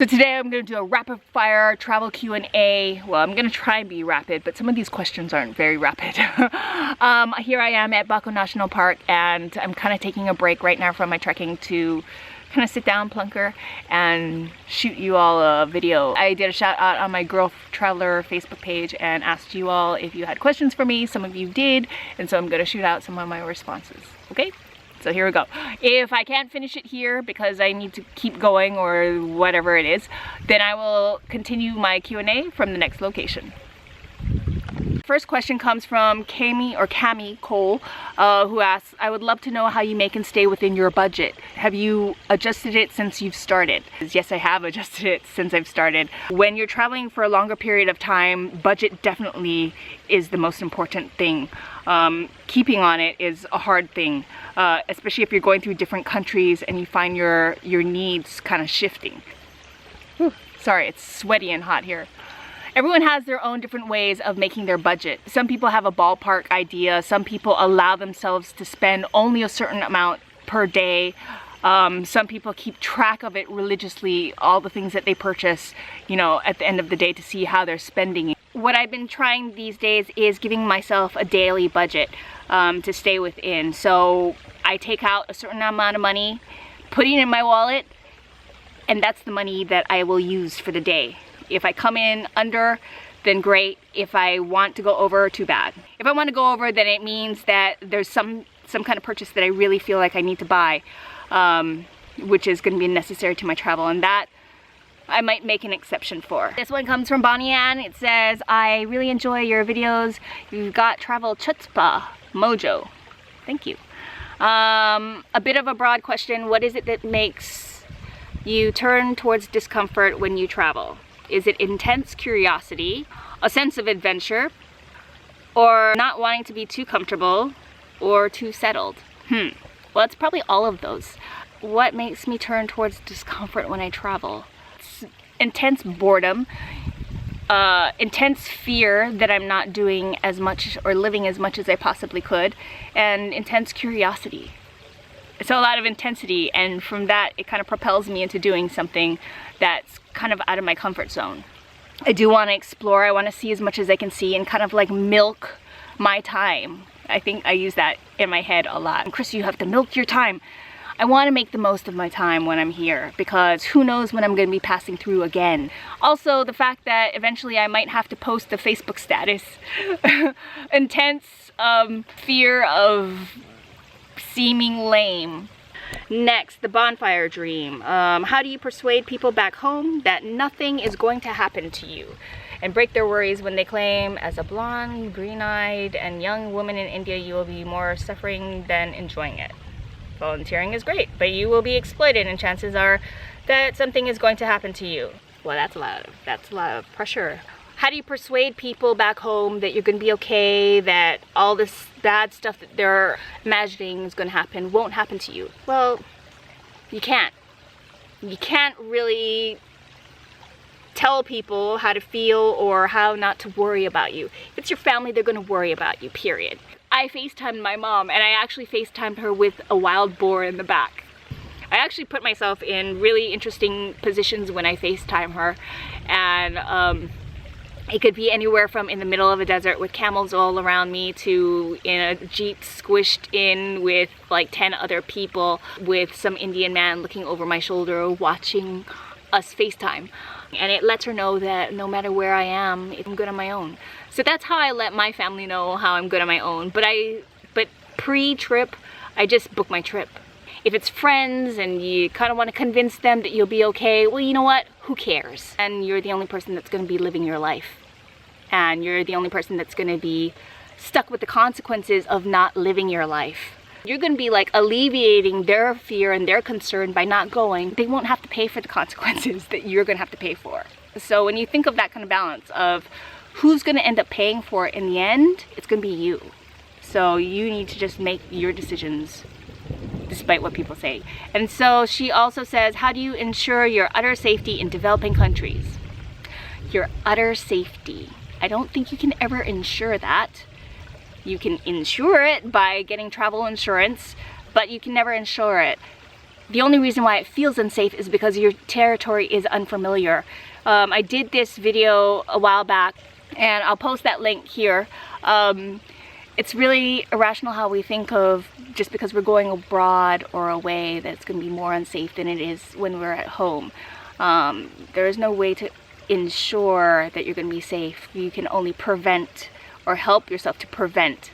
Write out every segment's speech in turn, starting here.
So today I'm going to do a rapid fire travel Q&A. Well, I'm going to try and be rapid, but some of these questions aren't very rapid. Here I am at Bako National Park, and I'm kind of taking a break right now from my trekking to kind of sit down, plunker, and shoot you all a video. I did a shout out on my GRRRL Traveler Facebook page and asked you all if you had questions for me. Some of you did, and so I'm going to shoot out some of my responses. Okay? So here we go. If I can't finish it here because I need to keep going or whatever it is, then I will continue my Q&A from the next location. First question comes from Cami Cole, who asks, I would love to know how you make and stay within your budget. Have you adjusted it since you've started? Yes, I have adjusted it since I've started. When you're traveling for a longer period of time, budget definitely is the most important thing. Keeping on it is a hard thing, especially if you're going through different countries and you find your needs kind of shifting. Whew, sorry, it's sweaty and hot here. Everyone has their own different ways of making their budget. Some people have a ballpark idea. Some people allow themselves to spend only a certain amount per day. Some people keep track of it religiously, all the things that they purchase, you know, at the end of the day to see how they're spending it. What I've been trying these days is giving myself a daily budget to stay within. So I take out a certain amount of money, put it in my wallet, and that's the money that I will use for the day. If I come in under, then great. If I want to go over, too bad. If I want to go over, then it means that there's some kind of purchase that I really feel like I need to buy, which is going to be necessary to my travel, and that I might make an exception for. This one comes from Bonnie Ann. It says, I really enjoy your videos. You've got travel chutzpah mojo. Thank you. A bit of a broad question. What is it that makes you turn towards discomfort when you travel? Is it intense curiosity, a sense of adventure, or not wanting to be too comfortable or too settled? Well, it's probably all of those. What makes me turn towards discomfort when I travel? It's intense boredom, intense fear that I'm not doing as much or living as much as I possibly could, and intense curiosity. It's a lot of intensity, and from that it kind of propels me into doing something that's kind of out of my comfort zone. I do want to explore. I want to see as much as I can see and kind of like milk my time. I think I use that in my head a lot. Chris, you have to milk your time. I want to make the most of my time when I'm here, because who knows when I'm going to be passing through again. Also, the fact that eventually I might have to post a Facebook status. Intense fear of seeming lame. Next, the Bonfire Dream. How do you persuade people back home that nothing is going to happen to you and break their worries when they claim, as a blonde, green-eyed, and young woman in India, you will be more suffering than enjoying it? Volunteering is great, but you will be exploited, and chances are that something is going to happen to you. Well, that's a lot of pressure. How do you persuade people back home that you're going to be okay, that all this bad stuff that they're imagining is going to happen won't happen to you? Well, you can't. You can't really tell people how to feel or how not to worry about you. If it's your family, they're going to worry about you, period. I FaceTimed my mom, and I actually FaceTimed her with a wild boar in the back. I actually put myself in really interesting positions when I FaceTime her, and it could be anywhere from in the middle of a desert with camels all around me to in a Jeep squished in with like 10 other people with some Indian man looking over my shoulder watching us FaceTime. And it lets her know that no matter where I am, I'm good on my own. So that's how I let my family know how I'm good on my own. But pre-trip, I just book my trip. If it's friends and you kind of want to convince them that you'll be okay, well, you know what? Who cares? And you're the only person that's going to be living your life. And you're the only person that's going to be stuck with the consequences of not living your life. You're going to be like alleviating their fear and their concern by not going. They won't have to pay for the consequences that you're going to have to pay for. So when you think of that kind of balance of who's going to end up paying for it in the end, it's going to be you. So you need to just make your decisions despite what people say. And so she also says, how do you ensure your utter safety in developing countries? Your utter safety. I don't think you can ever ensure that. You can insure it by getting travel insurance, but you can never insure it. the only reason why it feels unsafe is because your territory is unfamiliar. I did this video a while back, and I'll post that link here. It's really irrational how we think of just because we're going abroad or away that it's going to be more unsafe than it is when we're at home. There is no way to ensure that you're going to be safe. You can only prevent or help yourself to prevent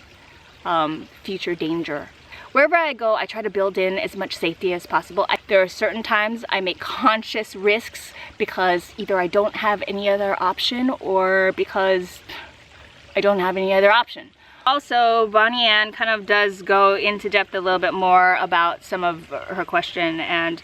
future danger. Wherever I go, I try to build in as much safety as possible. There are certain times I make conscious risks because either I don't have any other option or because I don't have any other option. Also, Bonnie Ann kind of does go into depth a little bit more about some of her question, and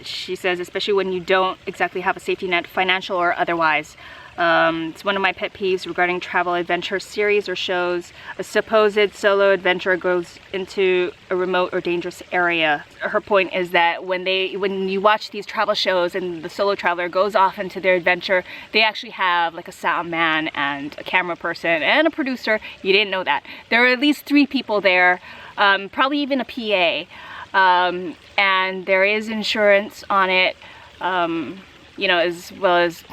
she says, especially when you don't exactly have a safety net, financial or otherwise. It's one of my pet peeves regarding travel adventure series or shows. A supposed solo adventurer goes into a remote or dangerous area. Her point is that when you watch these travel shows and the solo traveler goes off into their adventure, they actually have like a sound man and a camera person and a producer. You didn't know that. There are at least 3 people there, probably even a PA, and there is insurance on it, you know, as well as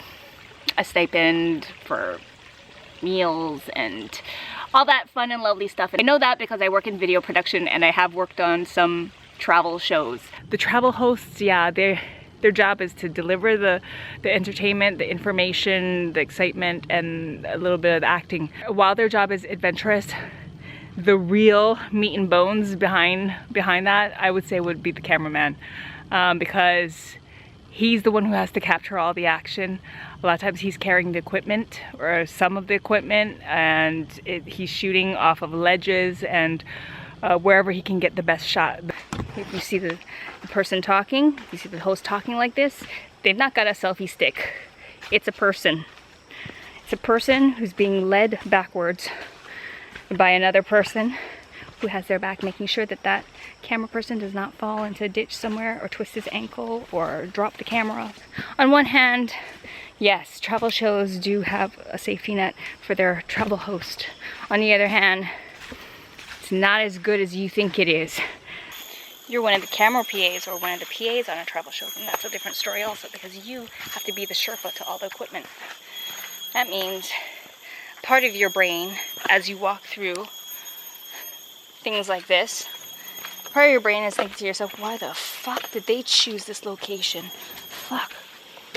a stipend for meals and all that fun and lovely stuff. And I know that because I work in video production and I have worked on some travel shows. The travel hosts, yeah, their job is to deliver the entertainment, the information, the excitement, and a little bit of the acting. While their job is adventurous, the real meat and bones behind that, I would say, would be the cameraman, because he's the one who has to capture all the action. A lot of times he's carrying the equipment or some of the equipment, and he's shooting off of ledges and wherever he can get the best shot. If you see the person talking, if you see the host talking like this, they've not got a selfie stick. It's a person. It's a person who's being led backwards by another person who has their back, making sure that that camera person does not fall into a ditch somewhere or twist his ankle or drop the camera. On one hand, yes, travel shows do have a safety net for their travel host. On the other hand, it's not as good as you think it is. You're one of the camera PAs or one of the PAs on a travel show, and that's a different story also, because you have to be the Sherpa to all the equipment. That means part of your brain, as you walk through things like this, part of your brain is thinking to yourself, why the fuck did they choose this location? Fuck.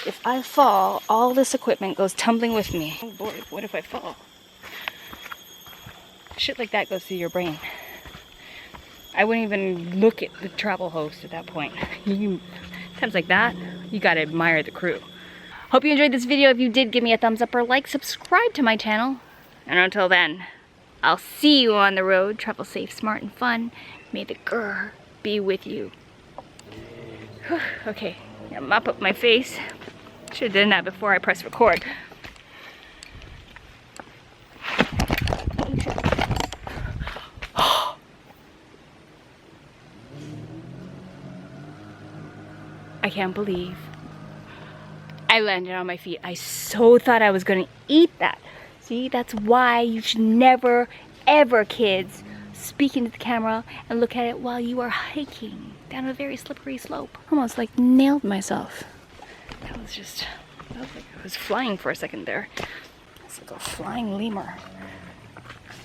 If I fall, all this equipment goes tumbling with me. Oh boy, what if I fall? Shit like that goes through your brain. I wouldn't even look at the travel host at that point. Times like that, you gotta admire the crew. Hope you enjoyed this video. If you did, give me a thumbs up or like, subscribe to my channel. And until then, I'll see you on the road. Travel safe, smart, and fun. May the grrr be with you. Whew, okay, mop up my face. Should have done that before I press record. I can't believe I landed on my feet. I so thought I was gonna eat that. See, that's why you should never, ever, kids, speak into the camera and look at it while you are hiking down a very slippery slope. Almost like nailed myself. That was like I was flying for a second there. It's like a flying lemur.